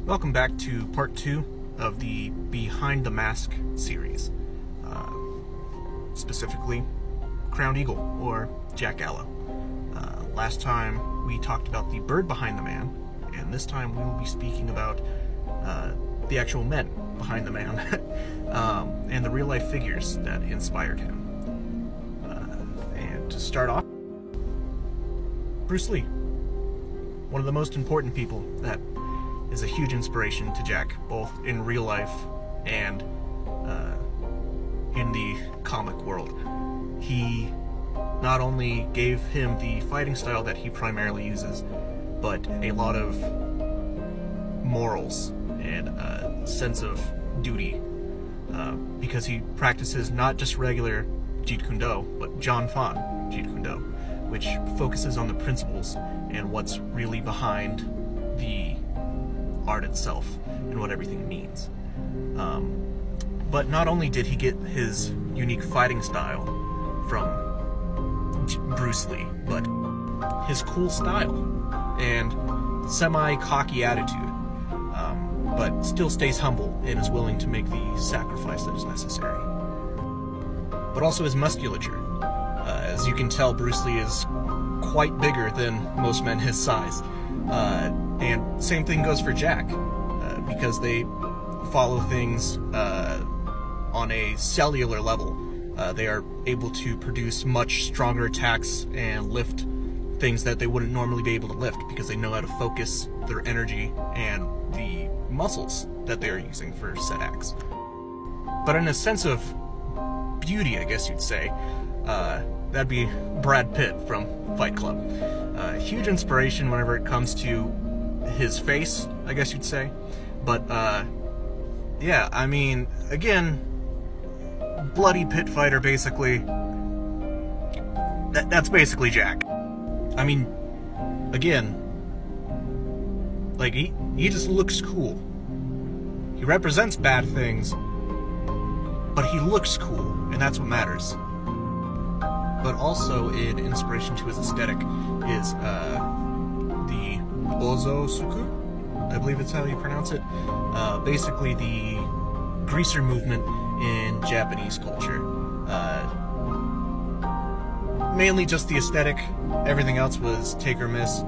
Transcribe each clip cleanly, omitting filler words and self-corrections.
Welcome back to part 2 of the Behind the Mask series. Specifically, Crowned Eagle, or Jack Gallo. Last time we talked about the bird behind the man, and this time we will be speaking about the actual men behind the man, and the real-life figures that inspired him. And to start off, Bruce Lee. One of the most important people that is a huge inspiration to Jack, both in real life and in the comic world. He not only gave him the fighting style that he primarily uses, but a lot of morals and a sense of duty, because he practices not just regular Jeet Kune Do, but John Fan Jeet Kune Do, which focuses on the principles and what's really behind the art itself and what everything means. But not only did he get his unique fighting style from Bruce Lee, but his cool style and semi-cocky attitude, but still stays humble and is willing to make the sacrifice that is necessary. But also his musculature. As you can tell, Bruce Lee is quite bigger than most men his size. And same thing goes for Jack, because they follow things on a cellular level. They are able to produce much stronger attacks and lift things that they wouldn't normally be able to lift, because they know how to focus their energy and the muscles that they are using for said acts. But in a sense of beauty, I guess you'd say, that'd be Brad Pitt from Fight Club. Huge inspiration whenever it comes to his face, I guess you'd say. But yeah, I mean, again, bloody pit fighter, basically. That's basically Jack. I mean, again, like, he just looks cool. He represents bad things, but he looks cool, and that's what matters. But also, in inspiration to his aesthetic, is the Bozo Suku, I believe it's how you pronounce it. Basically, the greaser movement in Japanese culture. Mainly just the aesthetic. Everything else was take or miss.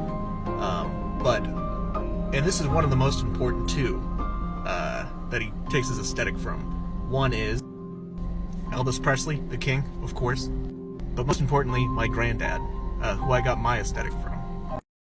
And this is one of the most important too, that he takes his aesthetic from. One is Elvis Presley, the King, of course. But most importantly, my granddad, who I got my aesthetic from.